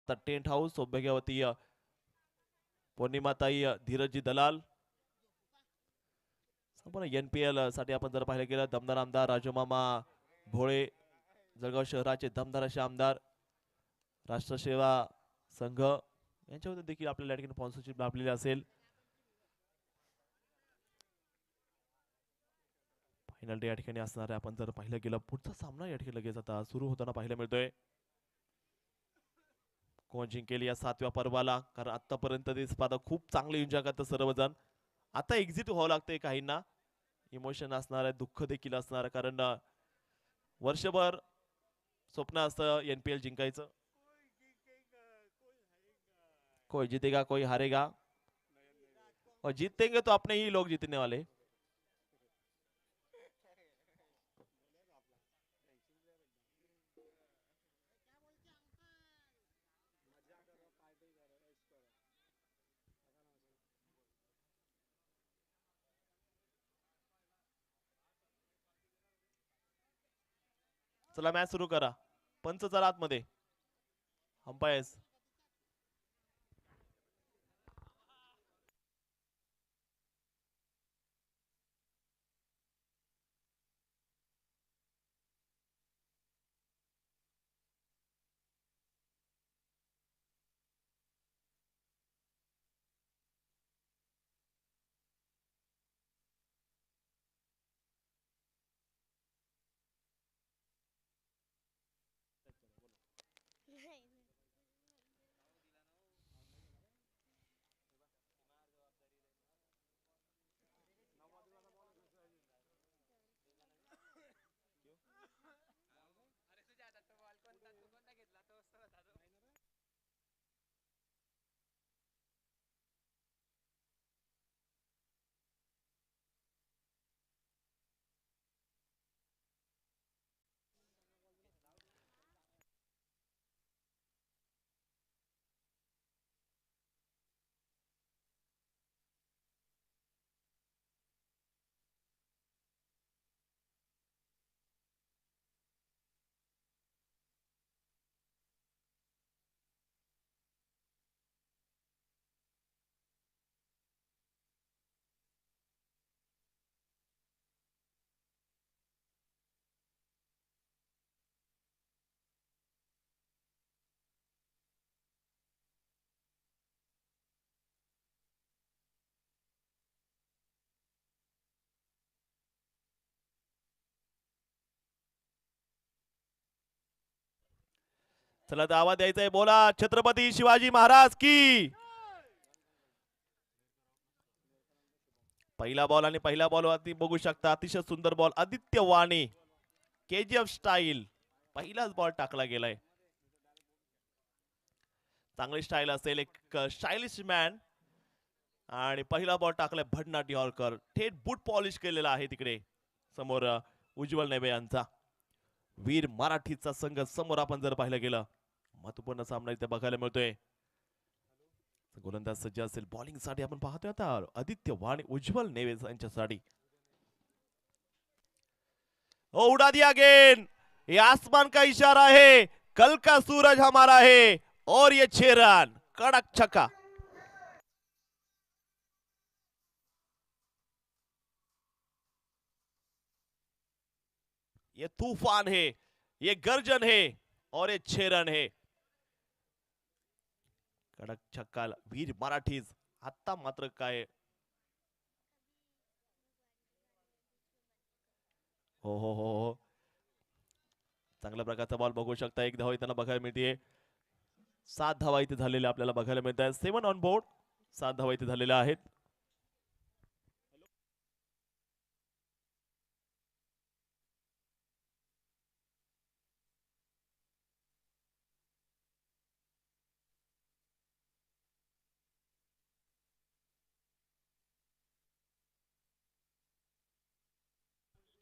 आता tent house सौभाग्यवती पौर्णिमाताई धीरजी दलाल संपूर्ण NPL साठी आपण जर पाहिलं गेलं दमदार आमदार राजूमामा भोळे जळगाव शहराचे दमदार असे आमदार राष्ट्रसेवा संघ यांच्यावर देखील आपल्याला या ठिकाणी स्पॉन्सरशिप लाभलेली असेल. फायनल डे या ठिकाणी असणार आहे. आपण जर पाहिलं गेलं पुढचा सामना या ठिकाणी लगेच आता सुरू होताना पाहायला मिळतोय. कोण जिंकेल या 7व्या पर्वाला, कारण आतापर्यंत ते स्पर्धा खूप चांगली एन्जॉय करतात सर्वजण. आता एक्झिट व्हावं लागतंय काहींना, इमोशन असणार आहे, दुःख देखील असणार आहे, कारण वर्षभर स्वप्न असतं NPL जिंकायचं. कोई जीतेगा कोई हारेगा और जीतेंगे तो अपने ही लोग जीतने वाले. चला मॅच सुरू करा. पंच चला आतमध्ये. अंपायर्स चला दावा द्यायचा आहे. बोला छत्रपती शिवाजी महाराज की. पहिला बॉल आणि पहिल्या बॉल वरती बघू शकता अतिशय सुंदर बॉल. आदित्य वाणी KGF स्टाईल पहिलाच बॉल टाकला गेलाय. चांगली स्टाईल असेल, एक स्टायलिश मॅन. आणि पहिला बॉल टाकलाय भटनाट्य हॉलकर. थेट बूट पॉलिश केलेला आहे तिकडे समोर उज्ज्वल नेबे यांचा. वीर मराठीचा संघ समोर आपण जर पाहिलं गेलं महत्वपूर्ण सामना इथे बघायला मिळतोय. गोलंदाज सज्ज असेल बॉलिंग साठी. आपण पाहतोय आता आदित्य वाणी उज्ज्वल नेवे यांच्यासाठी. उड़ा दिया गेंद. ये आसमान का इशारा है, कल का सूरज हमारा है और ये 6 रन. कड़क छक्का. ये तूफान है, ये गर्जन है और ये 6 रन है. कडक छक्का वीर मराठीज. आता मात्र काय हो चांगल्या प्रकारचा बॉल बघू शकता. एक धाव त्यांना बघायला मिळते. 7 धावा इथे झालेल्या आपल्याला बघायला मिळत आहेत. 7 ऑन बोर्ड. 7 धावा इथे झालेल्या आहेत.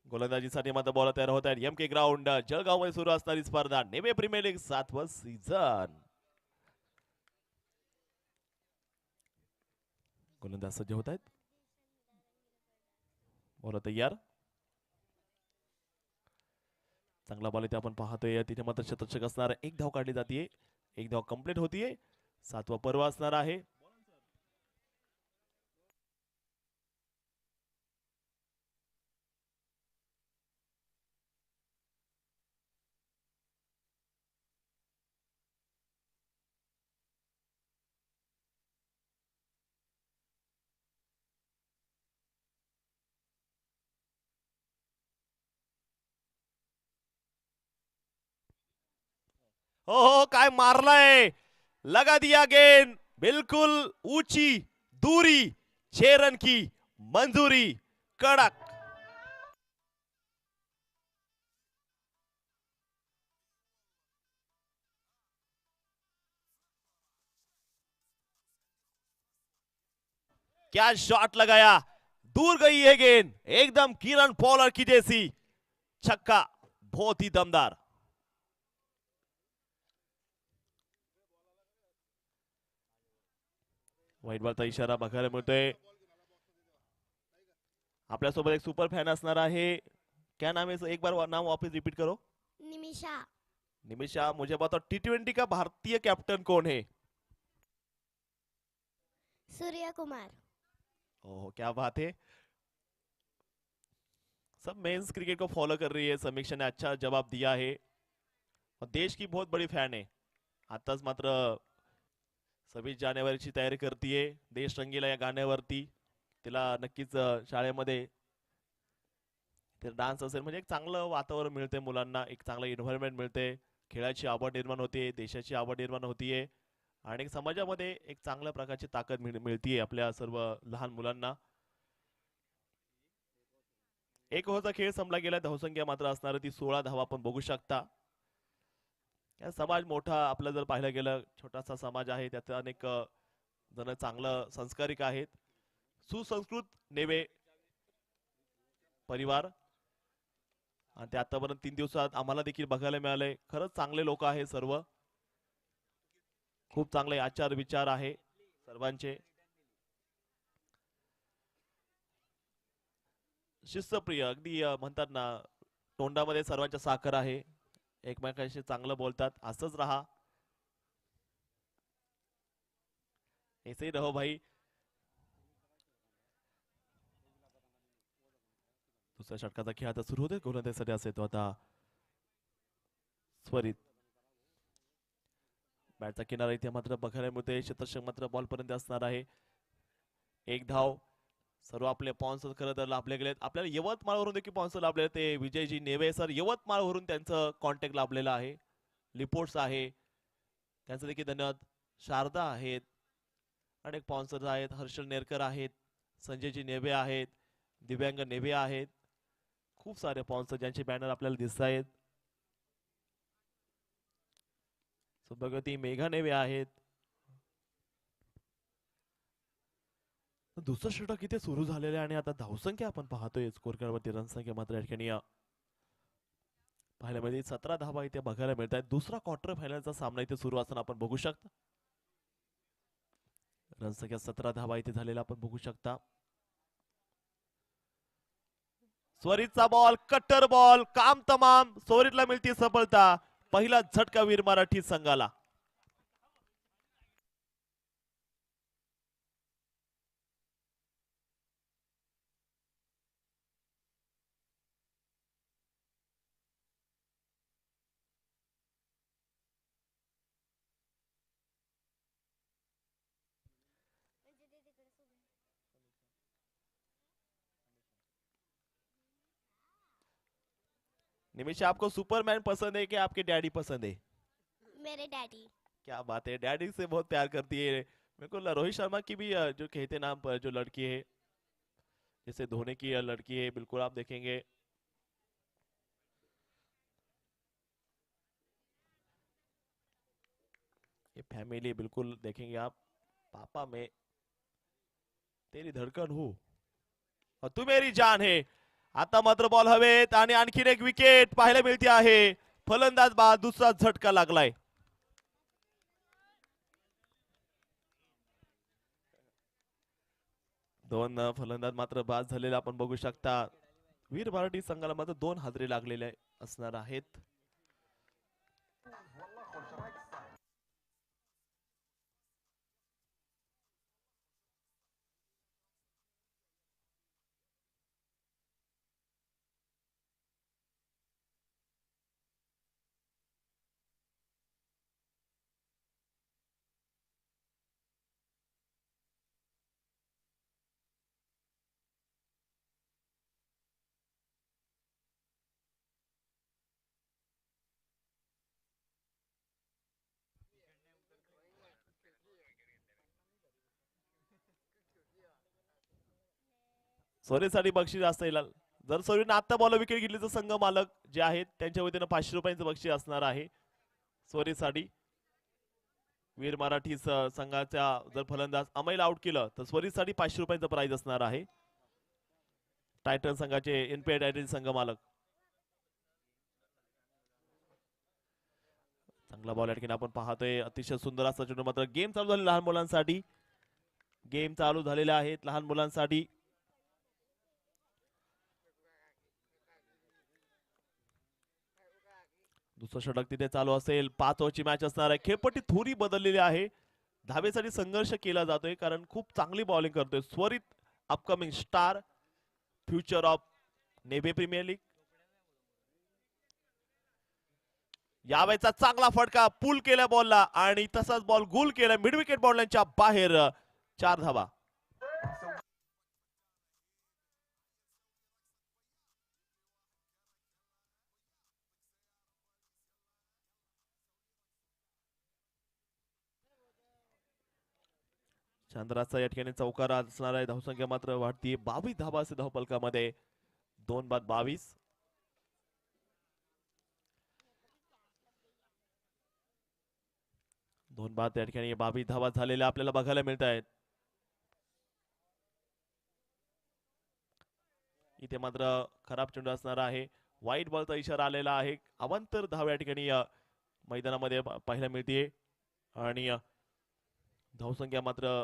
गोलंदाजीसाठी मात्र बॉल तयार होत आहेत. MK ग्राउंड जळगाव मध्ये सुरू असणारी स्पर्धा नेवे प्रीमियर लीग 7वा सीझन. गोलंदाज सज्ज होत आहेत. बॉल तयार. चांगला बॉल इथे आपण पाहतोय. तिथे मात्र शतक असणार. एक धाव काढली जाते. एक धाव कंप्लीट होतीये. 7वा पर्व असणार आहे. हो हो, काय मारलाय. लगा दिया गेंद, बिल्कुल ऊंची दूरी. 6 रन की मंजूरी. कडक. क्या शॉट लगाया. दूर गई है गेंद, एकदम किरण पॉलर की जैसी. छक्का बहुत ही दमदार. व्हाईट बॉलचा इशारा बघायला मिळतोय. आपल्यासोबत एक सुपर फॅन असणार आहे. क्या नाम है, एक बार नाम वापस रिपीट करो. निमिषा. निमिषा, मुझे बताओ T20 का भारतीय कैप्टन कौन है? सूर्य कुमार. ओह, क्या बात है. सब मेंस क्रिकेट को फॉलो कर रही है. समीक्षा ने अच्छा जवाब दिया है और देश की बहुत बड़ी फॅन आहे. आताच मात्र 26 जानेवारीची तयारी करतीये. देश रंगीला या गाण्यावरती. तिला नक्कीच शाळेमध्ये ते डान्स असेल म्हणजे एक चांगलं वातावरण मिळते मुलांना. एक चांगलं एन्व्हायरमेंट मिळते. खेळाची आवड निर्माण होते. देशाची आवड निर्माण होतीये आणि समाजामध्ये एक चांगल्या प्रकारची ताकद मिळतीये आपल्या सर्व लहान मुलांना. एक ओव्हरचा खेळ संपला गेला. धावसंख्या मात्र असणार ती 16 धावा आपण बघू शकता. या समाज मोठा आपलं जर पाहिलं गेलं छोटासा समाज आहे. त्यात अनेक जण चांगलं संस्कारिक आहेत. सुसंस्कृत नेवे परिवार आणि ते आतापर्यंत 3 दिवसात आम्हाला देखील बघायला मिळाले. खरंच चांगले लोक आहे सर्व. खूप चांगले आचार विचार आहे सर्वांचे. शिस्तप्रिय अगदी म्हणतात ना तोंडामध्ये सर्वांच्या साखर आहे. एकमेकांशी चांगलं बोलतात. असंच राहा. ऐसे ही रहो भाई. दुसऱ्या षटकाचा खेळ आता सुरू होते. गोलंदाजीसाठी असेल तो आता स्वरित. बॅटचा किनारा इथे मात्र बघायला मिळते. क्षेत्ररक्षक मात्र बॉल पर्यंत असणार आहे. एक धाव. सर्व आपले स्पॉन्सर खरं तर लाभले गेलेत. आपल्याला यवतमाळवरून देखील स्पॉन्सर लाभले. ते विजयजी नेवे सर यवतमाळवरून त्यांचं कॉन्टॅक्ट लाभलेला आहे. लिपोर्ट्स आहे त्यांचं देखील धन्यवाद. शारदा आहेत. अनेक स्पॉन्सर आहेत. हर्षल नेरकर आहेत. संजयजी नेवे आहेत. दिव्यांग नेवे आहेत. खूप सारे स्पॉन्सर ज्यांचे बॅनर आपल्याला दिसत आहेत. सौभाग्यवती मेघा नेवे आहेत. दुसरं षटक इथे सुरू झालेलं आहे आणि आता धावसंख्या आपण पाहतोय स्कोर कार्डवरती. रनसंख्या मात्र या ठिकाणी पाहायला मिळते. 17 धावा इथे बघायला मिळत आहेत. दुसरा क्वार्टर फायनलचा सामना इथे सुरू असताना आपण बघू शकता. रनसंख्या 17 धावा इथे झालेला आपण बघू शकता. स्वरितचा बॉल, कट्टर बॉल, काम तमाम. स्वरितला मिळते सफलता. पहिला झटका वीर मराठी संघाला. निमिषा, आपको सुपरमैन पसंद है कि आपके डैडी पसंद है? मेरे डैडी. क्या बात है. डैडी से बहुत प्यार करती है. मेरे को रोहित शर्मा की भी जो कहते नाम पर जो लड़की है जैसे धोनी की लड़की है, बिल्कुल आप देखेंगे. ये फैमिली बिल्कुल देखेंगे आप. पापा मैं तेरी धड़कन हूं और तू मेरी जान है. आता मात्र बॉल हवेत आणि आणखीन एक विकेट पाहायला मिळते आहे. फलंदाज बाद. दुसरा झटका लागलाय. दोन फलंदाज मात्र बाद झालेले आपण बघू शकता. वीर मराठी संघाला मात्र 2 हादरे लागलेले असणार आहेत. सोरीसाठी बक्षीस असेल. जर सोरीने आता बॉल विकेट घेतली तर संघ मालक जे आहेत त्यांच्या वतीनं 500 रुपयांचं बक्षीस असणार आहे सोरीसाठी. वीर मराठी संघाच्या जर फलंदाज अमैल आउट केलं तर स्वरीसाठी 500 रुपयांचं प्राइज असणार आहे. टायटन संघाचे एनपीआय टायटन संघ मालक. चांगला बॉल या ठिकाणी आपण पाहतोय. अतिशय सुंदर असा चेंडू. मात्र गेम चालू झाले लहान मुलांसाठी. गेम चालू झालेले आहेत लहान मुलांसाठी. दुसरं षटक तिथे चालू असेल. 5 ओव्हरची मॅच असणार आहे. खेळपट्टी थोडी बदललेली आहे. धावेसाठी संघर्ष केला जातोय कारण खूप चांगली बॉलिंग करतोय Swarit. Upcoming star, future of Navy Premier League. यावेळेचा चांगला फटका पुल केल्या बॉलला आणि तसाच बॉल गोल केला मिड विकेट बॉलच्या बाहेर. 4 धावा. चंद्राचा या ठिकाणी चौकार असणार आहे. धावसंख्या मात्र वाढती. 22 धावा असे धावफलकामध्ये. 2 बाद 22. दोन बाद या ठिकाणी 22 धावा झालेल्या आपल्याला बघायला मिळत आहेत. इथे मात्र खराब चेंडू असणार आहे. व्हाईट बॉलचा इशारा आलेला आहे. अवांतर धाव या ठिकाणी मैदानामध्ये पाहायला मिळते आणि धावसंख्या मात्र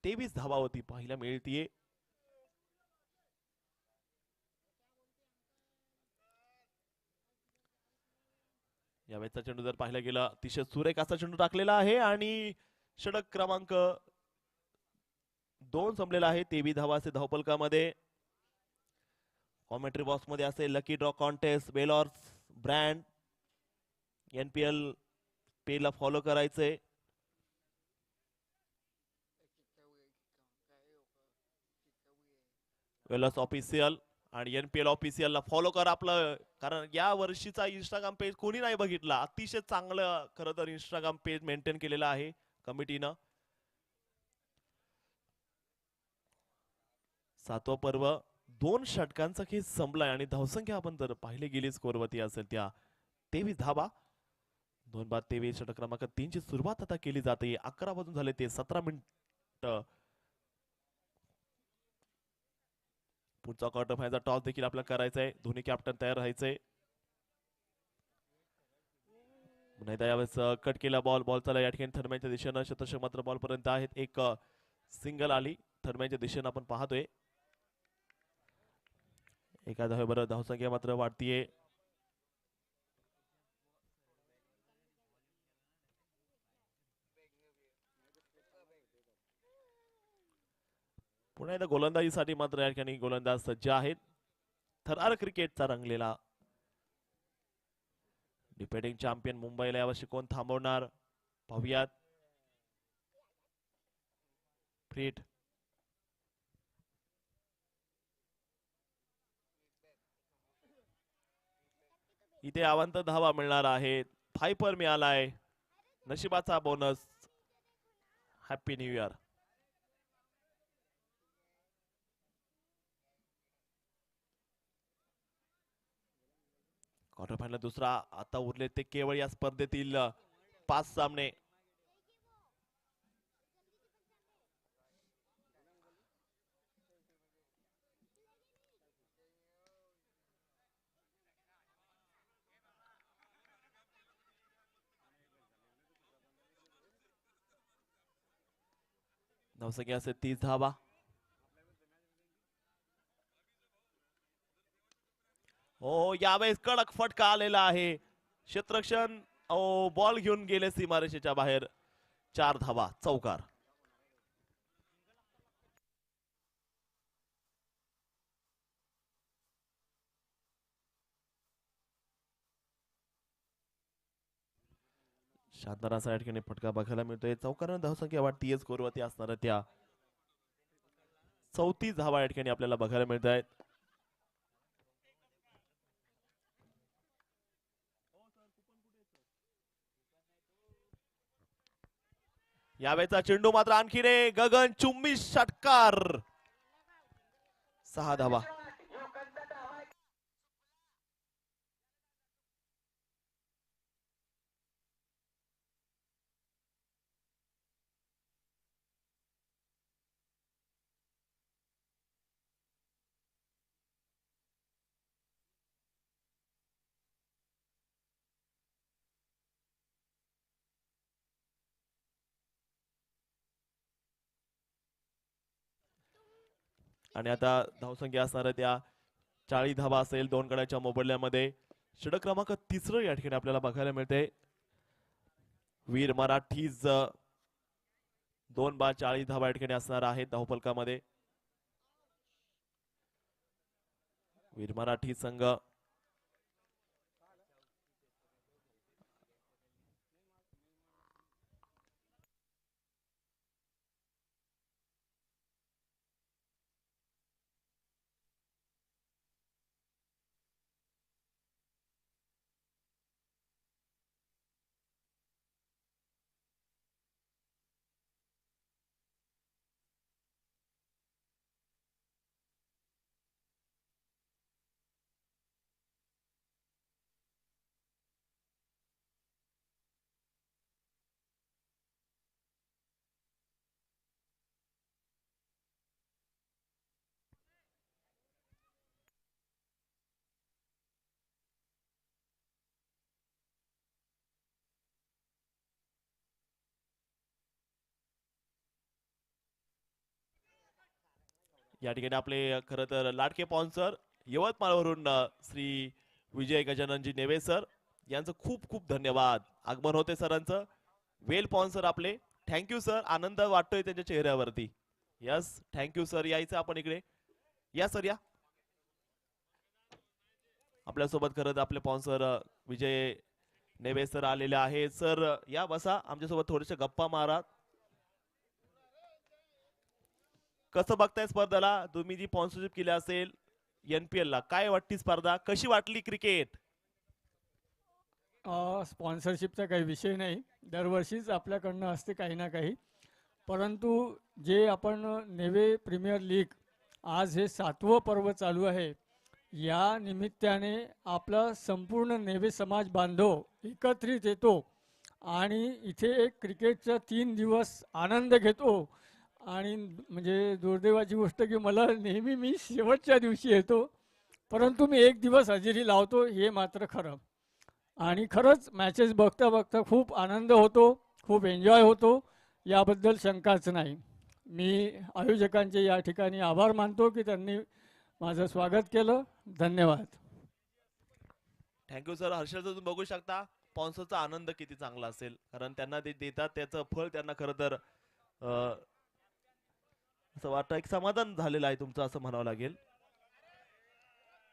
23 धावा होती पाहायला मिळतीये. यावेळेचा चेंडू जर पाहायला गेला अतिशय सुरेख असा चेंडू टाकलेला आहे आणि षटक क्रमांक 2 संपलेला आहे 23 धावा असे धावफलकामध्ये. कॉमेंट्री बॉक्स मध्ये असेल लकी ड्रॉ कॉन्टेस्ट, बेलॉर्स ब्रँड, एनपीएल पेला फॉलो करायचंय. वेलॉस ऑफिशियल आणि एनपीएल ऑफिशियल ला फॉलो करा आपलं. कारण या वर्षीचा इंस्टाग्राम पेज कोणी नाही बघितला. अतिशय चांगलं खरं तर इंस्टाग्राम पेज मेंटेन केलेलं आहे कमिटीनं. 7वं पर्व 2 षटकांचा खेळ संपलाय आणि धावसंख्या आपण जर पाहिले गेली स्कोरवरती असेल त्या 23 धावा. 2 बाद 23. षटक क्रमांक 3 ची सुरुवात आता केली जाते. 11 वाजून झाले ते 17 मिनिट. पुढचा क्वार्टर फायनलचा टॉस देखील आपल्याला करायचा आहे. दोन्ही कॅप्टन तयार राहायचंय. पुन्हा यावेळेस कट केला बॉल. बॉल चालला या ठिकाणी थर्मॅनच्या दिशेनं. शतशः मात्र बॉल पर्यंत आहेत. एक सिंगल आली थर्मॅनच्या दिशेनं आपण पाहतोय. एका धावेबरोबर धावसंख्या मात्र वाढतीये. पुन्हा एकदा गोलंदाजीसाठी मात्र या ठिकाणी गोलंदाज सज्ज आहेत. थरार क्रिकेटचा रंगलेला डिफेंडिंग चॅम्पियन मुंबईला यावर्षी कोण थांबवणार पाहूयात. फ्रीट इथे अवांतर धावा मिळणार आहेत. फायपर मिळालाय. नशिबाचा bonus. Happy new year. Quarter final दुसरा आता उरले ते केवळ या स्पर्धेतील 5 सामने. धावसंख्या असेल 30 धावा. हो यावेळेस कडक फटका आलेला आहे. क्षेत्ररक्षण बॉल घेऊन गेले सीमारेषेच्या बाहेर. 4 धावा चौकार. शानदार असा या ठिकाणी फटका बघायला मिळतोय. चौकारानं धावसंख्या वाढतीये. स्कोरवरती असणाऱ्या त्या 34 धावा या ठिकाणी आपल्याला बघायला मिळत आहेत. यावेळेचा चेंडू मात्र आणखी रे गगन चुंबी षटकार. 6 धावा. आणि आता धावसंख्या असणार आहे त्या 40 धावा असेल 2 गड्याच्या मोबदल्यामध्ये. षटक क्रमांक 3 या ठिकाणी आपल्याला बघायला मिळते. वीर मराठीज 2 बाद 40 धावा या ठिकाणी असणार आहेत धावफलकामध्ये. वीर मराठी संघ या ठिकाणी आपले खरं तर लाडके स्पॉन्सर यवतमाळवरून श्री विजय गजाननजी नेवे सर यांचं खूप खूप धन्यवाद. आगमन होते सरांचं. वेल स्पॉन्सर आपले. Thank you sir. आनंद वाटतोय त्यांच्या चेहऱ्यावरती. Yes thank you sir. यायचं आपण इकडे या सर या. आपल्यासोबत खरं आपले स्पॉन्सर विजय नेवे सर आलेले आहेत. सर या बसा आमच्यासोबत थोडेसे गप्पा मारा. कसं बघताय स्पर्धेला? तुम्ही जी स्पॉन्सरशिप केली असेल NPL ला काय वाटती स्पर्धा? कशी वाटली क्रिकेट? स्पॉन्सरशिपचा काही विषय नाही. दरवर्षीच आपल्याकडनं असते काही ना काही. परंतु जे आपण नेवे प्रीमियर लीग आज हे 7वं पर्व चालू आहे. या निमित्ताने आपला संपूर्ण नेवे समाज बांधव एकत्रित येतो आणि इथे एक क्रिकेटचा 3 दिवस आनंद घेतो. आणि म्हणजे दुर्दैवाची गोष्ट की मला नेहमी मी शेवटच्या दिवशी येतो, परंतु मी एक दिवस हजेरी लावतो हे मात्र खरं. आणि खरंच मॅचेस बघता बघता खूप आनंद होतो, खूप एन्जॉय होतो, याबद्दल शंकाच नाही. मी आयोजकांचे या ठिकाणी आभार मानतो की त्यांनी माझं स्वागत केलं. धन्यवाद. Thank you sir. हर्षल तुम्ही बघू शकता स्पॉन्सरचा आनंद किती चांगला असेल, कारण त्यांना ते देतात त्याचं फळ त्यांना खरं तर असं वाटतं एक समाधान झालेलं आहे तुमचं असं म्हणावं लागेल.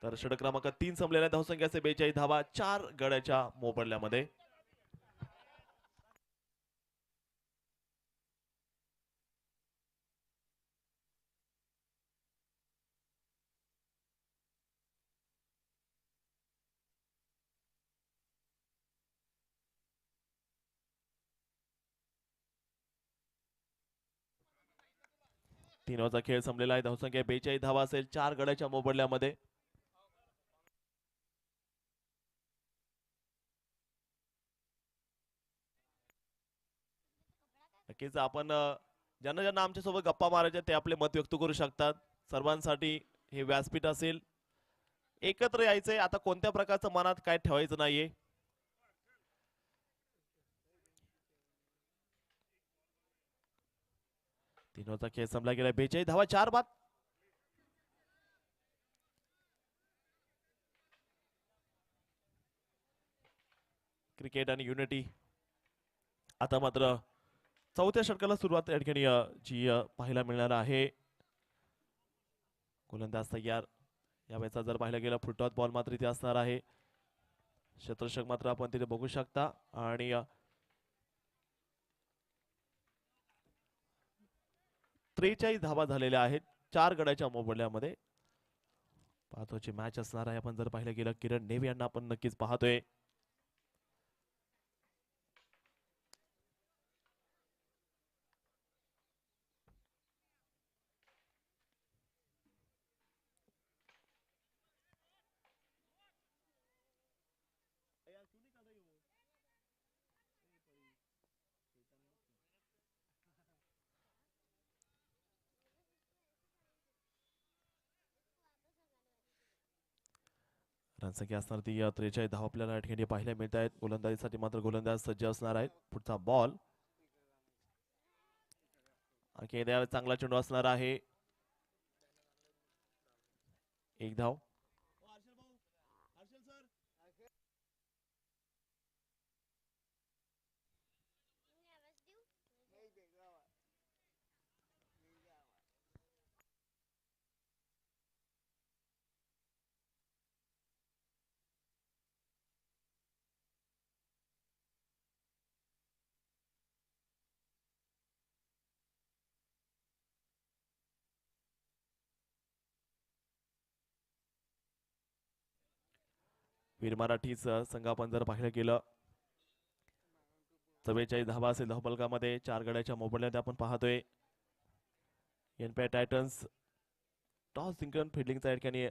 तर षटक क्रमांक 3 संपलेल्या धावसंख्याचे 42 धावा 4 गड्याच्या मोबदल्यामध्ये. तीन ओव्हरचा खेळ संपलेला आहे. धावसंख्या 42 धावा असेल 4 गड्याच्या मोबदल्यामध्ये. नक्कीच आपण ज्यांना ज्यांना आमच्या सोबत गप्पा मारायच्या ते आपले मत व्यक्त करू शकतात. सर्वांसाठी हे व्यासपीठ असेल. एकत्र यायचंय. आता कोणत्या प्रकारचं मनात काय ठेवायचं नाहीये. तीन ओव्हरचा खेळ संपला गेला. 42 धावा 4 बाद. क्रिकेट आणि युनिटी. आता मात्र चौथ्या षटकाला सुरुवात या ठिकाणी जी पाहायला मिळणार आहे. गोलंदाज तयार. या वेळेचा जर पाहायला गेला फुटटॉस बॉल मात्र इथे असणार आहे. क्षेत्ररक्षक मात्र आपण तिथे बघू शकता. आणि 43 धावा झालेल्या आहेत 4 गड्याच्या मोबदल्यामध्ये. महत्वाची मॅच असणार आहे. आपण जर पाहिलं गेलं किरण नेवे यांना आपण नक्कीच पाहतोय. संख्या असणार ती 43 धावा आपल्याला या ठिकाणी पाहायला मिळत आहेत. गोलंदाजीसाठी मात्र गोलंदाज सज्ज असणार आहेत. पुढचा बॉल आणखी यावेळी चांगला चेंडू असणार आहे. एक धाव. वीर मराठीच संघ आपण जर पाहिलं गेलं 44 धावा असेल धावफलकामध्ये. 4 गड्याच्या मोबदल्यात आपण पाहतोय. एनपीआय टायटन्स टॉस जिंकून फिल्डिंगचा या ठिकाणी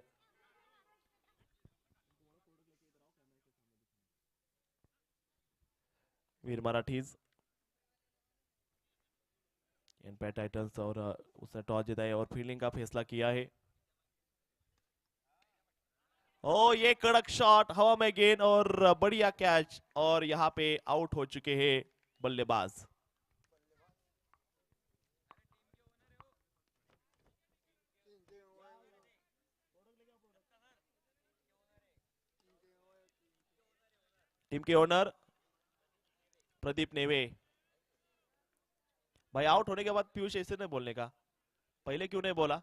वीर मराठीज एनपीआई टाइटंस और उसने टॉस जीता और फील्डिंग का फैसला किया है. ओ ये कड़क शॉट हवा में गेंद और बढ़िया कैच और यहाँ पे आउट हो चुके हैं बल्लेबाज. टीम के ओनर प्रदीप नेवे. भाई आउट होने के बाद पीयूष ऐसे नहीं बोलने का, पहले क्यों नहीं बोला?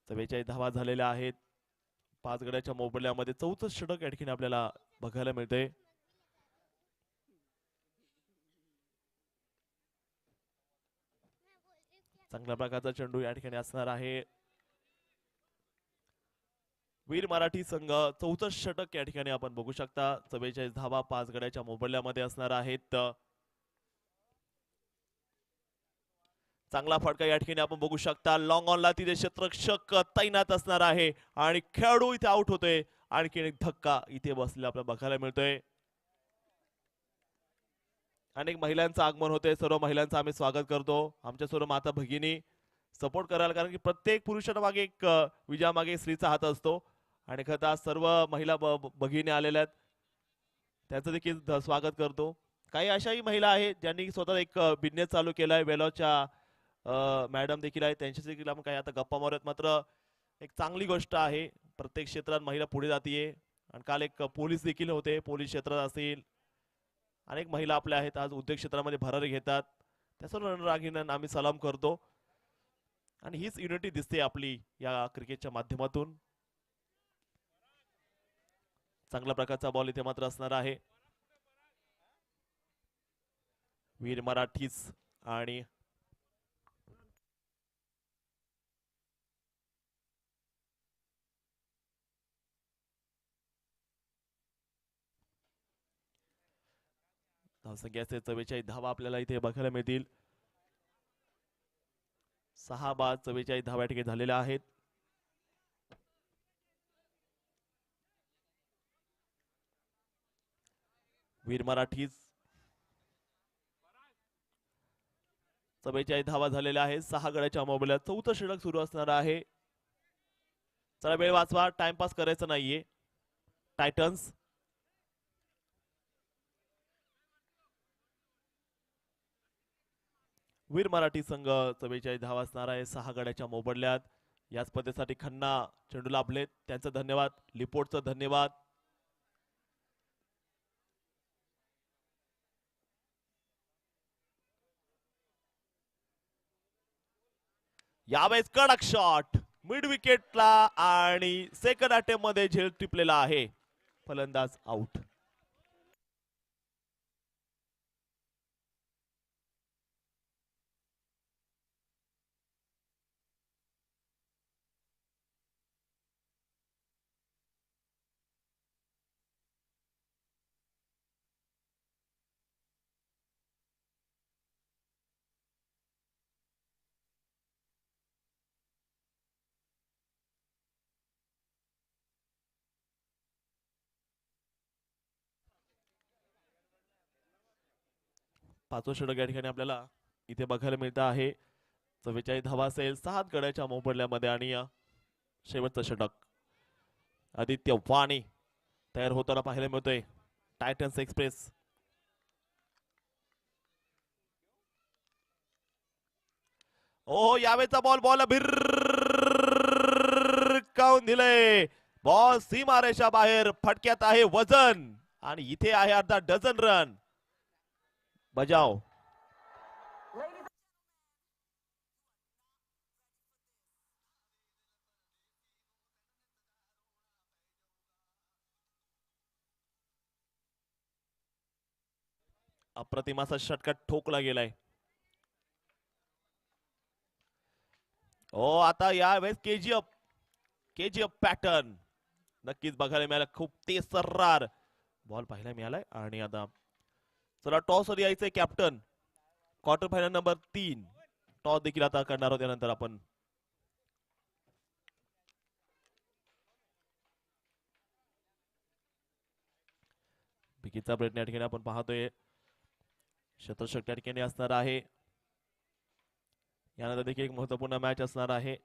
चव्वेचाळीस धावा झालेल्या आहेत. 5 गड्याच्या मोबदल्यामध्ये 64 षटक या ठिकाणी आपल्याला बघायला मिळते. चांगल्या प्रकारचा चेंडू या ठिकाणी असणार आहे. वीर मराठी संघ 64 षटक या ठिकाणी आपण बघू शकता. 44 धावा 5 गड्याच्या मोबदल्यामध्ये असणार आहेत. चांगला फटका या ठिकाणी आपण बघू शकता. लॉंग ऑनला तिथे क्षेत्ररक्षक तैनात असणार आहे आणि खेळाडू इथे आउट होतोय. आणखी एक धक्का इथे बसलेला आपल्याला बघायला मिळतोय. अनेक महिलांचं आगमन होते. सर्व महिलांचं आम्ही स्वागत करतो. आमच्या सर्व माता भगिनी सपोर्ट करायला, कारण की प्रत्येक पुरुषाच्या मागे एक विजयामागे स्त्रीचा हात असतो. आणि खरं सर्व महिला भगिनी आलेल्या आहेत, त्यांचं देखील स्वागत करतो. काही अशाही महिला आहेत ज्यांनी स्वतः एक बिझनेस चालू केलाय. वेलोच्या मॅडम देखील आहेत, त्यांच्याशी देखील आपण काही आता गप्पा मारूयात. मात्र एक चांगली गोष्ट आहे, प्रत्येक क्षेत्रात महिला पुढे जातीये. आणि काल एक पोलीस देखील होते, पोलीस क्षेत्रात असेल अनेक महिला आपल्या आहेत, आज उद्योग क्षेत्रामध्ये भरारी घेतात. त्या सर्व रणरागिण्यांना आम्ही सलाम करतो. आणि हीच युनिटी दिसते आपली या क्रिकेटच्या माध्यमातून. चांगल्या प्रकारचा बॉल इथे मात्र असणार आहे. वीर मराठीच आणि धावसंख्या 44 धावा आपल्याला इथे बघायला मिळतील. 6 बाद 44 धावा या ठिकाणी झालेल्या आहेत. वीर मराठीज 44 धावा झालेल्या आहेत. 6 गड्याच्या मोबदल्यात 4थं षटक सुरू असणार आहे. चला वेळ वाचवा, टाइमपास करायचं नाहीये. टायटन्स वीर मराठी संघ 44 धावा असणार आहे 6 गड्याच्या मोबदल्यात. या स्पर्धेसाठी खन्ना चेंडू लाभलेत, त्यांचं धन्यवाद. लिपोर्टचं धन्यवाद. यावेळेस कडक शॉट मिड विकेटला आणि सेकंड अटेम्प्ट मध्ये झेल टिपलेला आहे. फलंदाज आउट. पाचवं षटक या ठिकाणी आपल्याला इथे बघायला मिळतं आहे. 44 धावा असेल 7 गड्याच्या मोबदल्यामध्ये आणि शेवटचं षटक आदित्य वाणी तयार होताना पाहायला मिळतोय. टायटन्स एक्सप्रेस ओ यावेळेचा बॉल भिरकावून दिलंय. बॉल सीमारेषा बाहेर, फटक्यात आहे वजन आणि इथे आहे अर्धा डझन रन. बजाव अप्रतिम असा षटका ठोकला गेलाय. ओ आता यावेळेस केजीएफ पॅटर्न नक्कीच बघायला मिळाला. खूप तेज सर्रार बॉल पाहायला मिळालाय आणि आता चला टॉस वर यायचंय. Captain quarter final number 3 toss देखील आता करणार आहोत. त्यानंतर आपण विकेटचा प्रयत्न या ठिकाणी आपण पाहतोय. शतषक त्या ठिकाणी असणार आहे. यानंतर देखील एक महत्वपूर्ण मॅच असणार आहे.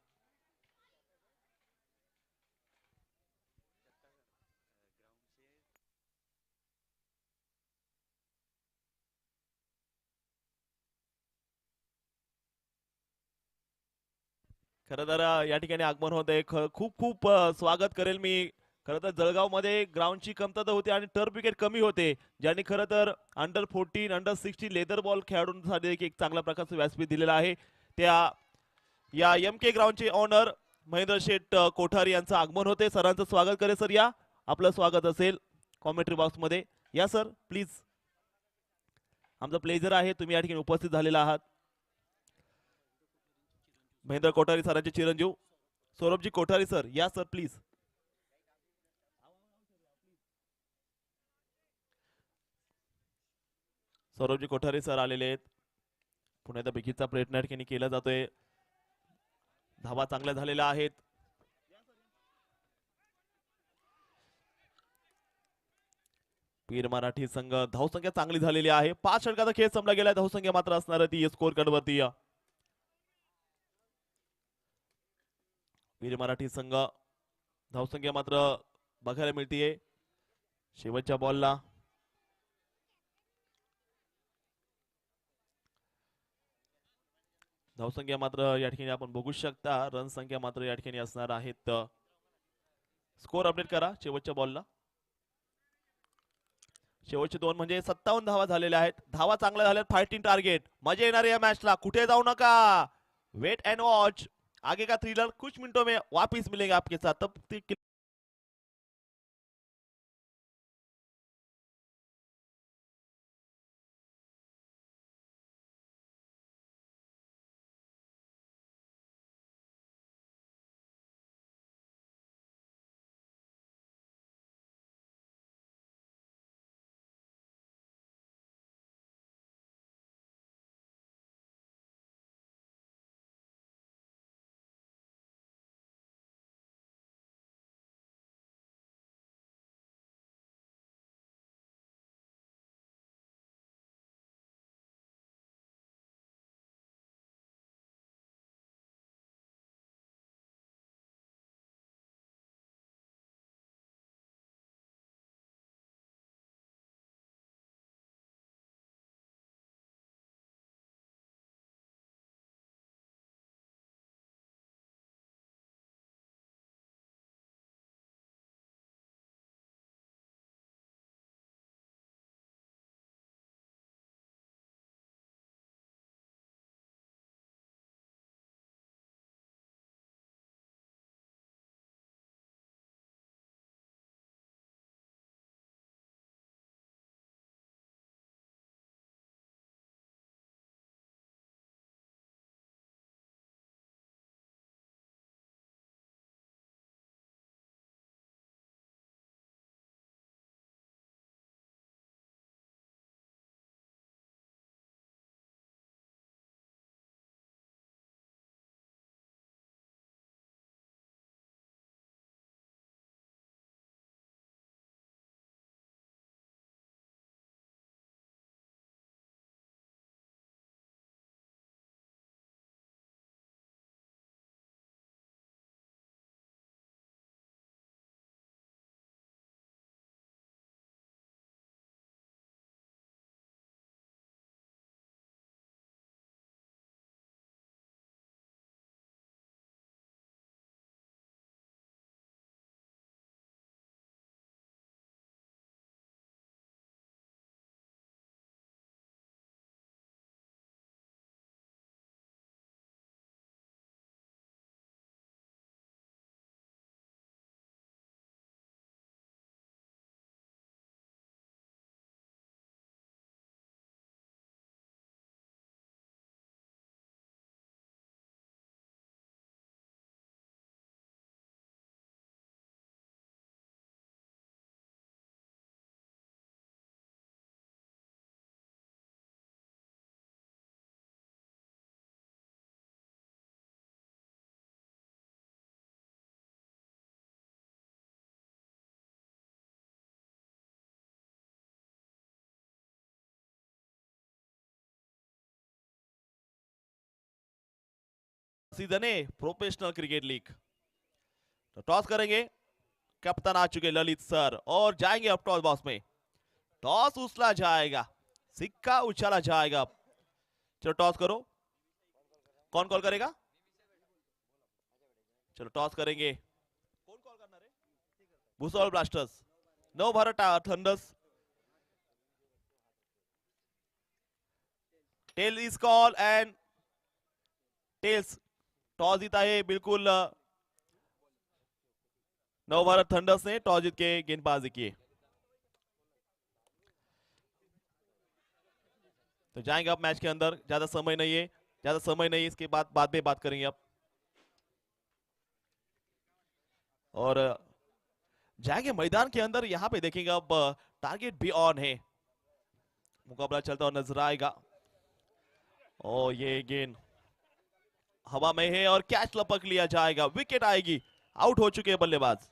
खरं तर या ठिकाणी आगमन होत आहे. खूप खूप स्वागत करेल मी. खरं तर जळगाव मध्ये ग्राउंडची कमतरता होती आणि टर्फ विकेट कमी होते, ज्यांनी खरं तर अंडर 14 अंडर 16 लेदर बॉल खेळाडूंसाठी एक चांगल्या प्रकारचं व्यासपीठ दिलेलं आहे. त्या या MK ग्राउंडचे ऑनर महेंद्र शेठ कोठारी यांचं आगमन होते. सरांचं स्वागत करेल. सर या, आपलं स्वागत असेल कॉमेंट्री बॉक्स मध्ये. या सर प्लीज. आमचं प्लेजर आहे तुम्ही या ठिकाणी उपस्थित झालेला आहात. महेंद्र कोठारी सरांचे चिरंजीव सौरभजी कोठारी सर या सर प्लीज. सौरभजी कोठारी सर आलेले आहेत. पुन्हा एकदा बिकीचा प्रयत्न या ठिकाणी केला जातोय. धावा चांगल्या झालेल्या आहेत. पीर मराठी संघ धावसंख्या चांगली झालेली आहे. 5 षटकाचा खेळ संपला गेला. धावसंख्या मात्र असणार ती स्कोर कार्ड वरती. पीर मराठी संघ धावसंख्या मात्र बघायला मिळतीये शेवटच्या बॉलला. धावसंख्या मात्र या ठिकाणी आपण बघू शकता. रन संख्या मात्र या ठिकाणी असणार आहेत. स्कोर अपडेट करा शेवटच्या बॉलला. शेवटचे 2 म्हणजे 57 धावा झालेल्या आहेत. धावा चांगल्या झाल्या. Fighting target. मजा येणार या मॅचला. कुठे जाऊ नका. Wait and watch. आगे का थ्रिलर कुछ मिनटों में वापिस मिलेगा आपके साथ. तब सीजन है प्रोफेशनल क्रिकेट लीग। तो टॉस करेंगे, कप्तान आ चुके ललित सर और जाएंगे अब टॉस बॉक्स में। टॉस उछला जाएगा, सिक्का उछाला जाएगा। चलो टॉस करो, कौन कॉल करेगा? चलो टॉस करेंगे, कौन कॉल करना रे? Bhusawal Blasters, Nav Bharat Thunders. Tail is call and tails toss जीता है बिल्कुल नव भारत थंडर्स ने टॉस जीत के गेंदबाजी की। तो जाएंगे अब मैच के अंदर, ज्यादा समय नहीं है, ज्यादा समय नहीं है, इसके बाद में बात करेंगे अब। और जाएंगे मैदान के अंदर, यहां पे देखेंगे अब टारगेट भी ऑन है, मुकाबला चलता हुआ नजर आएगा। और ये गेंद हवा में है और कैच लपक लिया जाएगा, विकेट आएगी, आउट हो चुके हैं बल्लेबाज।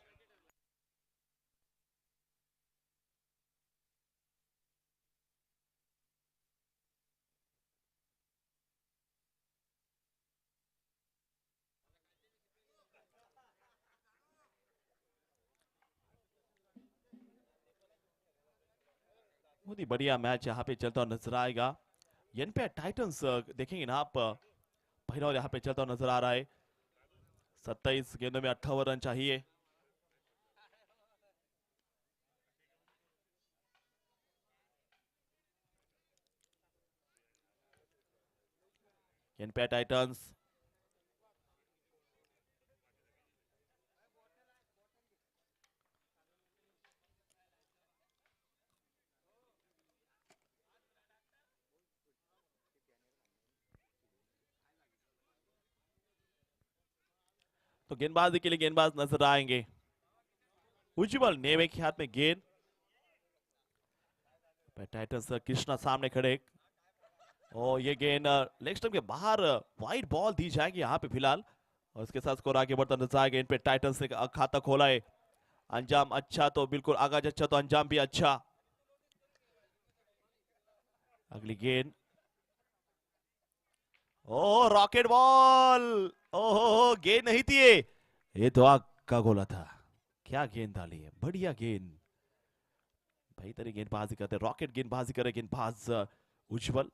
बहुत ही बढ़िया मैच यहाँ पे चलता हुआ नजर आएगा। एनपीआर टाइटंस देखेंगे ना आप, पहला ओवर यहाँ पे चलता हुआ नजर आ रहा है। 27 गेंदों में 58 रन चाहिए। एनपीआर टाइटंस तो गेंदबाजी के लिए गेंदबाज नजर आएंगे। उज्जवल नेवे के हाथ में गेंद, टाइटंस कृष्णा सामने खड़े और ये गेंद लेग स्टंप के बाहर वाइड बॉल दी जाएगी यहाँ पे फिलहाल। और इसके साथ स्कोर आगे बढ़ता नजर आएगा। इन पे टाइटंस ने खाता खोला है, अंजाम अच्छा तो बिल्कुल, आगाज अच्छा तो अंजाम भी अच्छा। अगली गेंद, ओ रॉकेट बॉल, ओहो गेंद नहीं थी ये तो आग का गोला था। क्या गेंद डाली है, बढ़िया गेंद, बेहतरीन गेंदबाजी करते, रॉकेट गेंदबाजी करे गेंदबाज उज्जवल।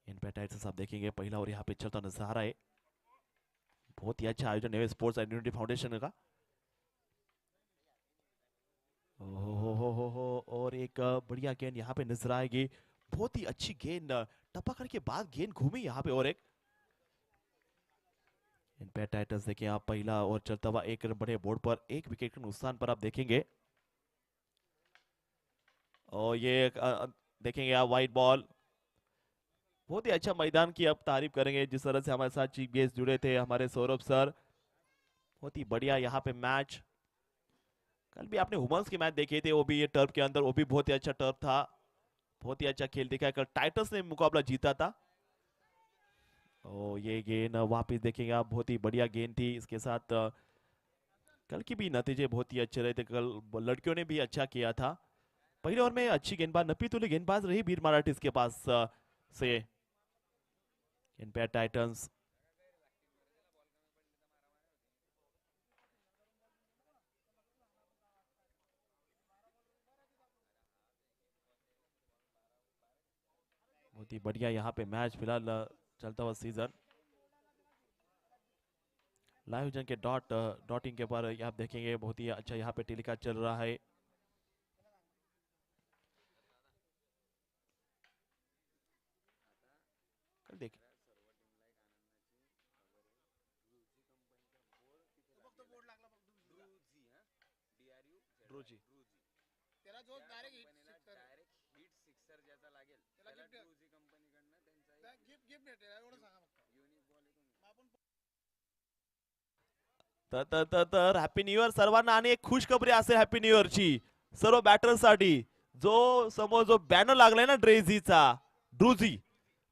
इन पे टाइटंस आप देखेंगे पहला और यहाँ पे चलता नजर आ रहा है। बहुत ही अच्छा आयोजन है स्पोर्ट्स आइडेंटिटी फाउंडेशन का। हो और एक बढ़िया गेंद यहाँ पे नजर आएगी, बहुत ही अच्छी गेंद, टप्पा करके बाद गेंद घूमी यहाँ पे। और एक इन पे टाइटंस देखें आप, पहला और चलता हुआ एक बड़े बोर्ड पर, एक विकेट के नुकसान पर आप देखेंगे। और ये देखेंगे आप वाइड बॉल, बहुत ही अच्छा मैदान की अब तारीफ करेंगे, जिस तरह से हमारे साथ चीफ गेस्ट जुड़े थे हमारे सौरभ सर। बहुत ही बढ़िया यहाँ पे मैच, कल भी आपने वुमेन्स के मैच देखे थे, वो भी ये टर्फ के अंदर, वो भी बहुत ही अच्छा टर्फ था, बहुत ही अच्छा खेल दिखा। कल टाइटंस ने मुकाबला जीता था। और ये गेंद वापिस देखेंगे आप, बहुत ही बढ़िया गेंद थी। इसके साथ कल की भी नतीजे बहुत ही अच्छे रहे थे, कल लड़कियों ने भी अच्छा किया था। पहले ओवर में अच्छी गेंदबाज नपी तुले गेंदबाज रही वीर मराठी के पास से। एनपीआर टाइटंस बहुत ही बढ़िया यहाँ पे मैच फिलहाल चलता हुआ सीजन। लाइव जन के डॉटिंग के पर आप देखेंगे बहुत ही अच्छा यहाँ पे टेलीकास्ट चल रहा है। देख ड्रूजी त्याला जो डायरेक्ट हिट सिक्सर ज्याचा लागेल त्याला ड्रूजी कंपनीकडनं त्यांचा गिफ्ट भेटेल एवढं सांगा फक्त युनिक बॉल तर हॅपी न्यू इयर सर्वांना, आणि एक खुश खबरी असेल हॅपी न्यू इयर ची सर्व बॅटर्ससाठी। जो समोर जो बॅनर लागलाय ना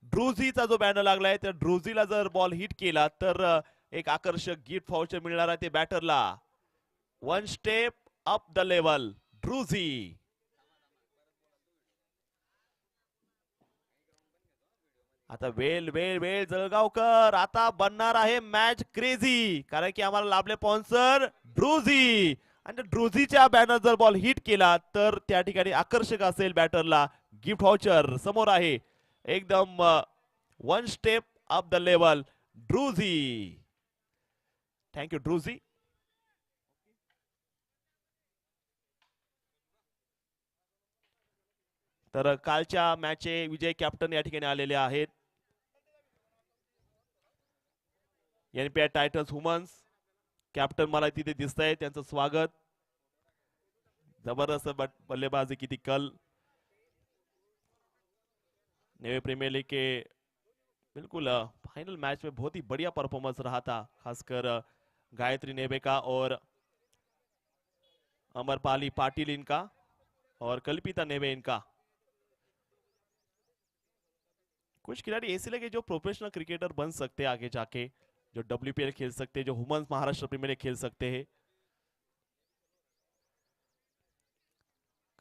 ड्रूझीचा जो बॅनर लागलाय, त्या ड्रूझीला जर बॉल हिट केला तर एक आकर्षक गिफ्ट व्हाउचर मिळणार आहे ते बॅटरला। One step up the level ड्रूझी। आता वेळ वेळ वेळ जळगावकर आता बनणार आहे मॅच क्रेझी कारण की आम्हाला लाभले स्पॉन्सर ड्रुझी आणि ड्रुझीच्या बॅनर जर बॉल हिट केला तर त्या ठिकाणी आकर्षक असेल बॅटरला गिफ्ट व्हाउचर समोर आहे एकदम one step up the level ड्रुझी थँक्यू ड्रुझी तर कालच्या मॅचचे विजय कॅप्टन या ठिकाणी आलेले आहेत एनपीआय टायटन्स वुमन्स कॅप्टन मला तिथे दिसत आहे त्यांचं स्वागत जबरदस्त बल्लेबाजी की थी कल नेवे प्रीमियर लीग के बिल्कुल फाइनल मैच में बहुत ही बढ़िया परफॉर्मेंस रहा था खासकर गायत्री नेवे का और अमरपाली पाटिल इनका और कल्पिता नेवे इनका कुछ खिलाड़ी ऐसे लगे जो प्रोफेशनल क्रिकेटर बन सकते हैं आगे जाके जो WPL खेल सकते हैं जो वुमेन्स महाराष्ट्र प्रीमियर लीग खेल सकते हैं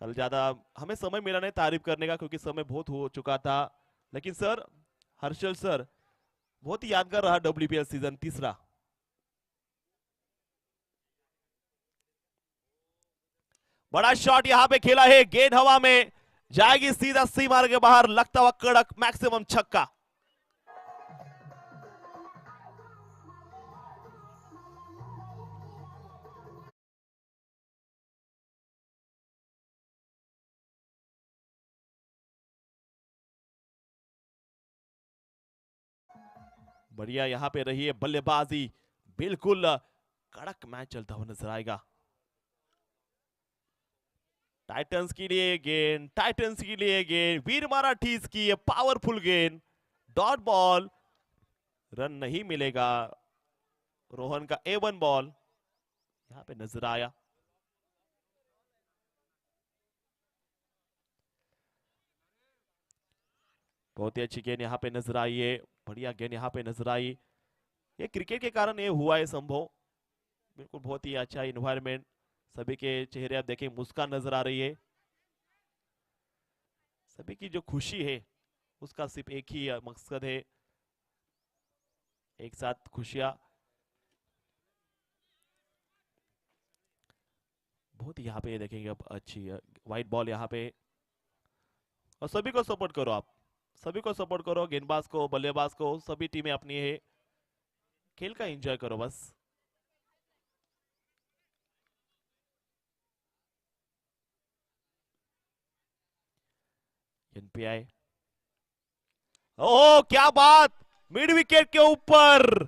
कल ज्यादा हमें समय मिला नहीं तारीफ करने का क्योंकि समय बहुत हो चुका था लेकिन सर हर्षल सर बहुत ही यादगार रहा WPL सीजन तीसरा बड़ा शॉट यहां पे खेला है गेंद हवा में जाएगी सीधा सी मार के बाहर लगता हुआ कड़क मैक्सिमम छक्का बढ़िया यहां पे रही है बल्लेबाजी बिल्कुल कड़क मैच चलता हुआ नजर आएगा टाइटंस के लिए गेंद टाइटंस के लिए गेंद वीर मराठीज की ये पावरफुल गेंद डॉट बॉल रन नहीं मिलेगा रोहन का A1 बॉल यहां पे नजर आया बहुत ही अच्छी गेंद यहां पे नजर आई है बढ़िया गेंद यहां पे नजर आई ये क्रिकेट के कारण ये हुआ है संभव बिल्कुल बहुत ही अच्छा इन्वायरमेंट सभी के चेहरे आप देखें मुस्कान नजर आ रही है सभी की जो खुशी है उसका सिर्फ एक ही मकसद है एक साथ खुशियां बहुत ही यहाँ पे देखेंगे अब अच्छी वाइट बॉल यहाँ पे और सभी को सपोर्ट करो आप सभी को सपोर्ट करो गेंदबाज को बल्लेबाज को सभी टीमें अपनी है खेल का एंजॉय करो बस एनपीआई ओह क्या बात मिड विकेट के ऊपर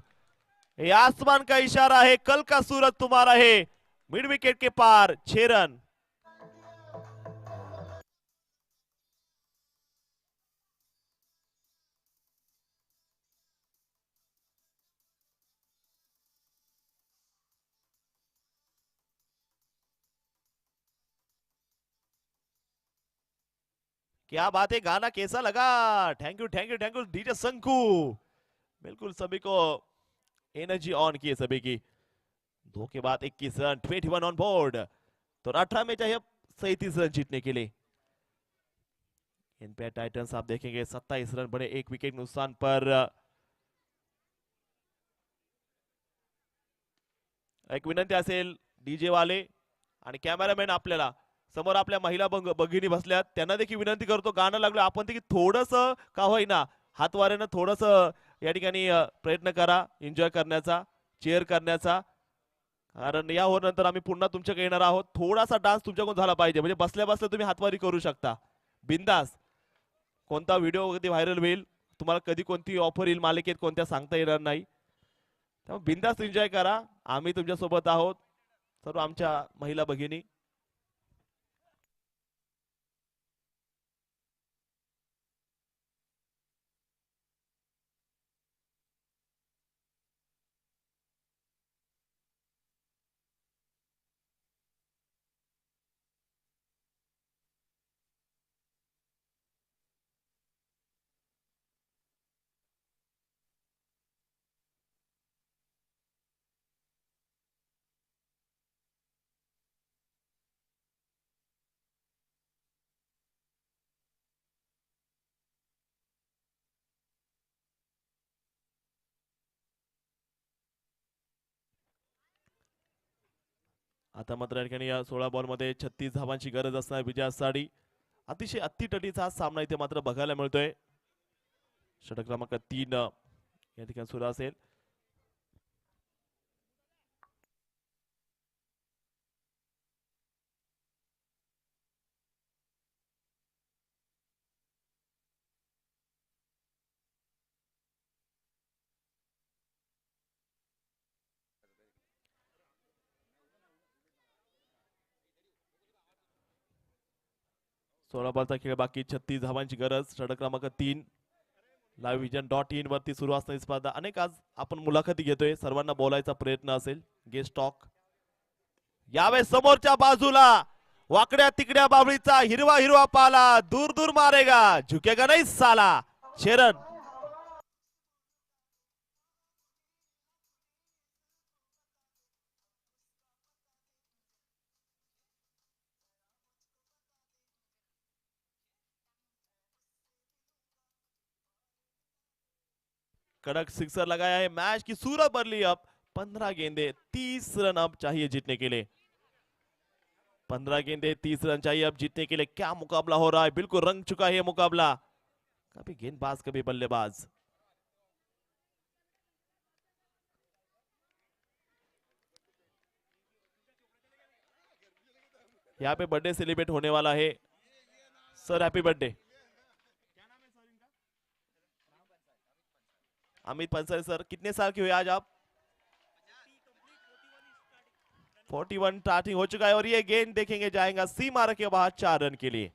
ये आसमान का इशारा है कल का सूरज तुम्हारा है मिड विकेट के पार 6 रन क्या बात है गाना कैसा लगा thank you thank you thank you DJ Sanku बिल्कुल सभी को एनर्जी ऑन की है सभी की 2 के बाद 21 रन 21 ऑन बोर्ड तो 18 में चाहिए 37 रन जीतने के लिए एनपीआई टाइटंस आप देखेंगे 27 रन बड़े 1 विकेट नुकसान पर एक विनंती असेल डीजे वाले आणि कॅमेरामॅन आपल्याला समोर आपल्या महिला भगिनी बसल्यात त्यांना देखील विनंती करतो गाणं लागलो आपण देखील थोडस का होईना हातवाऱ्यानं थोडस या ठिकाणी प्रयत्न करा एन्जॉय करण्याचा चेअर करण्याचा कारण या हो नंतर आम्ही पुन्हा तुमच्याकडे येणार आहोत थोडासा डान्स तुमच्याकडून झाला पाहिजे म्हणजे बसल्या बसल्या तुम्ही हातवारी करू शकता बिंदास कोणता व्हिडिओ कधी व्हायरल होईल तुम्हाला कधी कोणती ऑफर येईल मालिकेत कोणत्या सांगता येणार नाही त्यामुळे बिंदास एन्जॉय करा आम्ही तुमच्या सोबत आहोत सर्व आमच्या महिला भगिनी आता मात्र या ठिकाणी या 16 बॉल मध्ये 36 धावांची गरज असणार विजयासाठी. अतिशय अत्तीटटीचा हा सामना इथे मात्र बघायला मिळतोय. षटक क्रमांक 3 या ठिकाणी सुरू असेल. सोळा बॉलचा खेळ बाकी 36 धावांची गरज. षटक क्रमांक 3 लाईव्ह विजन.in वरती सुरू असणारी स्पर्धा. अनेक आज आपण मुलाखती घेतोय, सर्वांना बोलायचा प्रयत्न असेल. गेस्ट टॉक यावेळेस समोरच्या बाजूला वाकड्या तिकड्या बाबळीचा हिरवा हिरवा पाला, दूर दूर मारेगा झुकेगा नाही साला. शेरन कड़क सिक्सर लगाया है. मैच की सूरत बदली अब. 15 गेंदे 30 रन अब चाहिए जीतने के लिए. 15 गेंदे 30 रन चाहिए अब जीतने के लिए. क्या मुकाबला हो रहा है, बिल्कुल रंग चुका है मुकाबला. कभी गेंदबाज कभी बल्लेबाज. यहाँ पे बर्थडे सेलिब्रेट होने वाला है. Sir happy birthday. Amit Pansari sir, कितने साल के हुए आज आप? 41 स्टार्टिंग हो चुका है और ये गेंद देखेंगे जाएगा सीमा के बाहर 4 रन के लिए.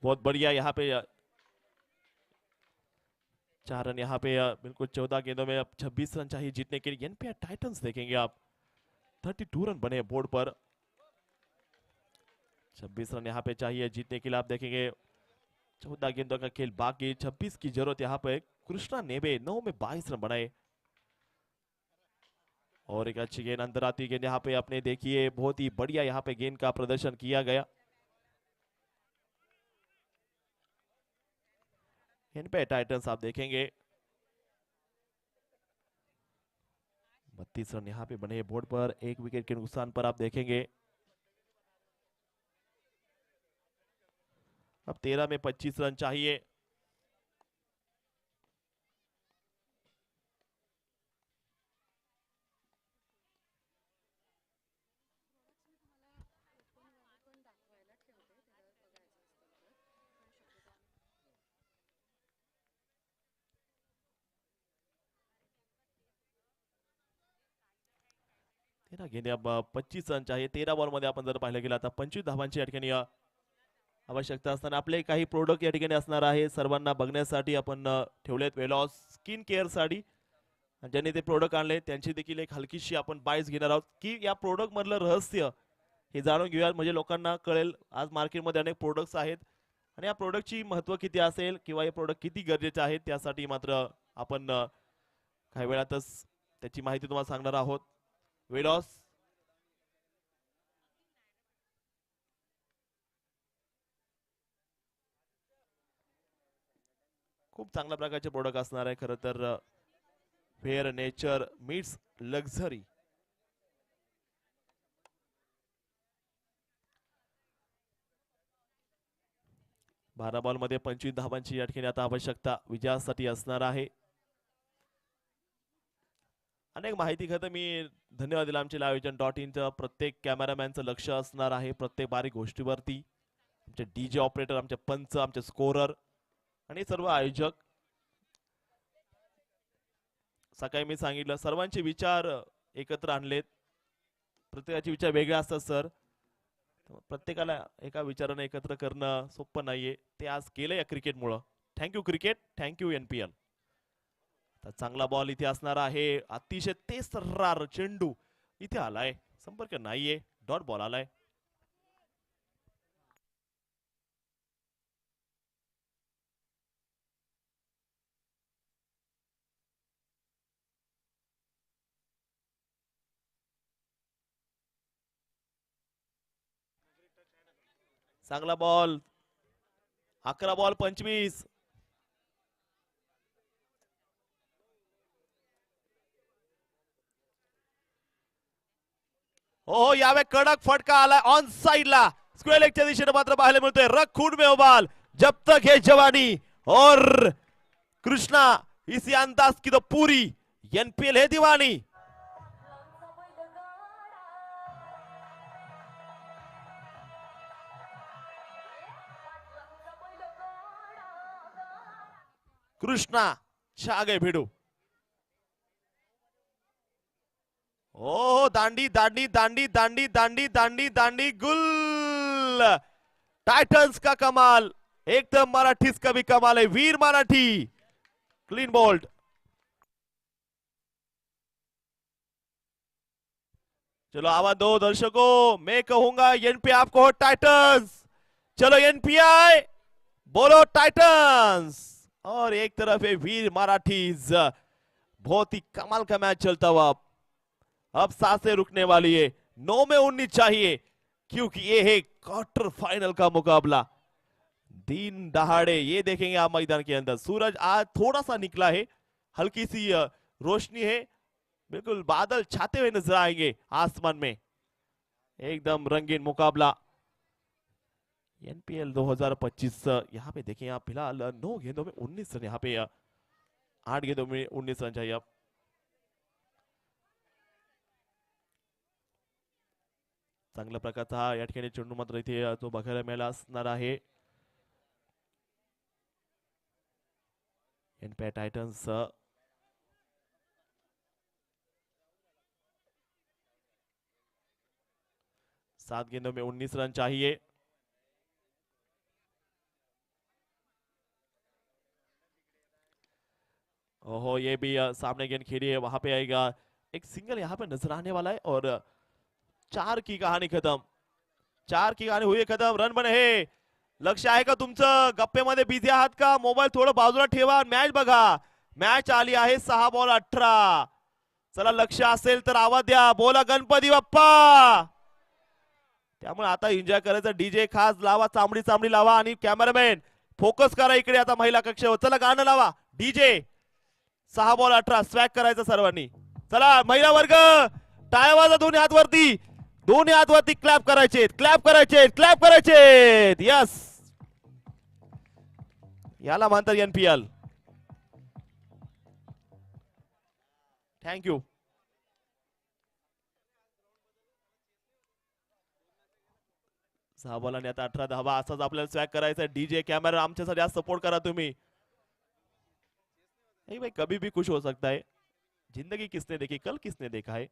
बहुत बढ़िया. यहाँ पे 4 रन यहाँ पे बिल्कुल 14 गेंदों में अब 26 रन चाहिए जीतने के लिए. एनपीआर टाइटंस देखेंगे आप, 32 रन बने बोर्ड पर. 26 रन यहाँ पे चाहिए जीतने के लिए. आप देखेंगे 14 गेंदों का खेल बाकी, 26 की जरूरत यहाँ पे. कृष्णा नेबे 9 में 22 रन बनाए और एक अच्छी गेंद अंदर आती गेंद यहाँ पे आपने देखिए. बहुत ही बढ़िया यहाँ पे गेंद का प्रदर्शन किया गया. एनपीआर टाइटंस आप देखेंगे 32 रन यहाँ पे बने बोर्ड पर. 1 विकेट के नुकसान पर आप देखेंगे. अब 13 में 25 रन चाहिए. गेंदे अब 25 रन चाहिए. 13 बॉल मध्ये आपण जर पाहिलं गेलं आता 25 धावांची या ठिकाणी आवश्यकता असताना आपले काही प्रोडक्ट या ठिकाणी असणार आहे सर्वांना बघण्यासाठी आपण ठेवलेत. वेलॉस स्किन केअर साठी ज्यांनी ते प्रोडक्ट आणले त्यांची देखील एक हलकीशी आपण बाईस घेणार आहोत की या प्रोडक्ट मधलं रहस्य हे जाणून घेऊया, म्हणजे लोकांना कळेल. आज मार्केटमध्ये अनेक प्रोडक्ट्स आहेत आणि या प्रोडक्टची महत्त्व किती असेल किंवा हे प्रोडक्ट किती गरजेचे आहेत त्यासाठी मात्र आपण काही वेळातच त्याची माहिती तुम्हाला सांगणार आहोत. वेलॉस खूप चांगल्या प्रकारचे प्रोडक्ट असणार आहे खरं तर. Fair nature meats luxury. बारा बॉल मध्ये 25 धावांची या ठिकाणी आता आवश्यकता विजयासाठी असणार आहे. अनेक माहिती खरं मी धन्यवाद दिला आमचे livevision.in चं प्रत्येक कॅमेरामॅनचं लक्ष असणार आहे प्रत्येक बारीक गोष्टीवरती. आमचे डीजे ऑपरेटर, आमचे पंच, आमचे स्कोरर आणि सर्व आयोजक. सकाळी मी सांगितलं सर्वांचे विचार एकत्र आणलेत. प्रत्येकाचे विचार वेगळे असतात सर. प्रत्येकाला एका विचाराने एकत्र करणं सोपं नाहीये. ते आज केलं या क्रिकेटमुळं. Thank you cricket, thank you NPL. चांगला बॉल इथे असणार आहे. अतिशय तेजतर्रार चेंडू इथे आलाय, संपर्क नाहीये, डॉट बॉल आलाय. चांगला बॉल. 11 बॉल 25. हो यावे कडक फटका आलाय ऑन साइडला स्क्वेअर लेगच्या दिशेने मात्र पाहायला मिळतोय रख खून में उबाल जब तक है जवानी और कृष्णा इसी अंदाज की तो पूरी एनपीएल है दीवानी. कृष्णा छा गए भिडू. ओ दांडी दांडी दांडी दांडी दांडी दांडी दांडी गुल. टाइटंस का कमाल एकदम मराठीज का भी कमाल है वीर मराठी. Clean bowled. चलो आवाज दो दर्शकों मैं कहूंगा एनपी आपको हो टाइटंस. चलो एनपीआई बोलो टाइटंस. और एक तरफ है वीर मराठीज. बहुत ही कमाल का मैच चलता हुआ अब सांसें रुकने वाली है 9 में 19 चाहिए क्योंकि ये है क्वार्टर फाइनल का मुकाबला. दिन दहाड़े ये देखेंगे आप मैदान के अंदर. सूरज आज थोड़ा सा निकला है हल्की सी रोशनी है बिल्कुल बादल छाते हुए नजर आएंगे आसमान में. एकदम रंगीन मुकाबला एनपीएल 2025 यहाँ पे देखें आप फिलहाल 9 गेंदों में 19 रन यहाँ पे 8 गेंदों में 19 रन चाहिए. अब चांगल्या प्रकारचा हा या ठिकाणी चेंडू मात्र इथे तो बघायला मिळाला असणार आहे. एनपीआय टायटन्स 7 गेंदों में 19 रन चाहिए. ओहो ये भी सामने गेंद खेली है वहां पे आएगा एक सिंगल यहाँ पे नजर आने वाला है और 4 की कहानी खत्म. 4 की कहानी हुई खत्म. रन बने हे. लक्ष आहे का तुमचं गप्पेमध्ये बिझी आहात का मोबाईल थोडं बाजूला ठेवा मॅच बघा. मॅच आली आहे 6 बॉल 18. चला लक्ष असेल तर आवाज द्या बोला गणपती बाप्पा. त्यामुळे आता एन्जॉय करायचं. डीजे खास लावा चांबडी चांबडी लावा आणि कॅमेरामॅन फोकस करा इकडे आता महिला कक्षावर. चला गाणं लावा डीजे. 6 बॉल 18 स्वॅग करायचं सर्वांनी. चला महिला वर्ग टाळ्या वाजवा दोन्ही हात वरती. दोन्ही हात वरती क्लॅप करायचे क्लॅप करायचे क्लॅप करायचे. यस याला म्हणतात एनपीएल. थँक्यू. सहा बॉल आणि आता 18 धावा. असाच आपल्याला स्वॅग करायचा. डीजे कॅमेरा आमच्यासाठी आज सपोर्ट करा तुम्ही. नहीं भाई कभी भी कुछ हो सकता है. जिंदगी किसने देखी कल किसने देखा है.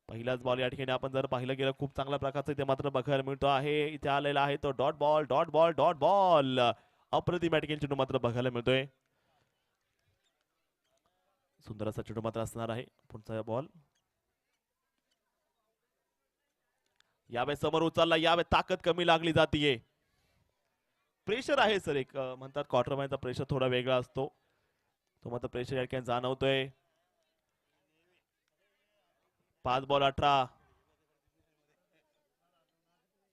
पहिलाच बॉल या ठिकाणी आपण जर पाहिलं गेलं खूप चांगल्या प्रकारचं इथे मात्र बघायला मिळतो आहे. इथे आलेला आहे तो dot ball dot ball dot ball. अप्रतिम या ठिकाणी चेंडू मात्र बघायला मिळतोय. सुंदर असा चेंडू मात्र असणार आहे. पुढचा बॉल यावे समोर उचलला. यावे ताकद कमी लागली जातीये. प्रेशर आहे सर एक म्हणतात क्वार्टर फायनलचा प्रेशर थोडा वेगळा असतो. तो मात्र प्रेशर या ठिकाणी जाणवतोय. 5 बॉल 18.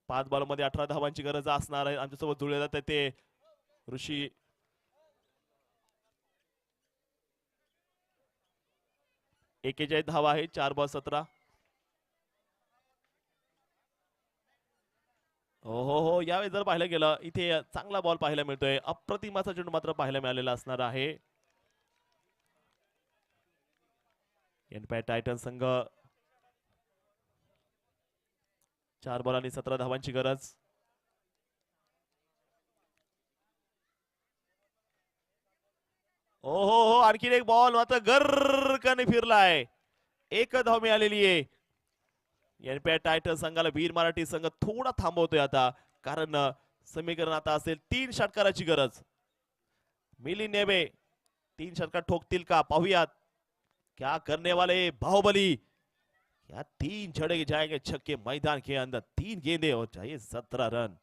5 बॉल मध्ये 18 धावांची गरज असणार आहे. आमच्यासोबत जुळले जाते ते ऋषी. एकेचाळीस धावा आहे 4 बॉल 17. हो हो हो यावेळी जर पाहिलं गेलं इथे चांगला बॉल पाहायला मिळतोय. अप्रतिमाचा चेंडू मात्र पाहायला मिळालेला असणार आहे. एनपीआय टायटन संघ 4 बॉल आणि 17 धावांची गरज. ओ हो हो आणखीन एक बॉल मात्र गर्रकने फिरलाय. एक धाव मिळालेली आहे. एनपीआय टायटन संघाला वीर मराठी संघ थोडा थांबवतोय आता कारण समीकरण आता असेल 3 षटकाराची गरज. मिलिंद नेबे 3 षटकार ठोकतील का पाहूयात. क्या करने वाले बाहुबली. क्या 3 छड़े जाएंगे छक्के मैदान के अंदर. 3 गेंदे हो चाहिए 17 रन.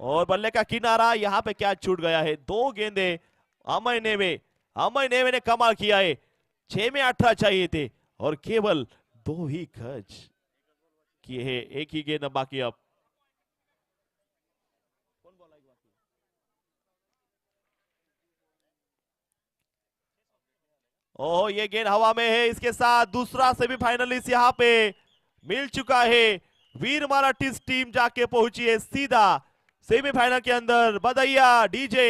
और बल्ले का किनारा यहाँ पे क्या छूट गया है. 2 गेंदे अमय नेवे ने कमाल किया है. 6 में 18 चाहिए थे और केवल 2 ही खर्च किए हैं. एक ही गेंद बाकी. अब ओह ये गेंद हवा में है, इसके साथ दूसरा सेमीफाइनलिस्ट यहाँ पे मिल चुका है। वीर मराठीज टीम जाके पहुंची है सीधा सेमीफाइनल के अंदर। बधाइयां डीजे।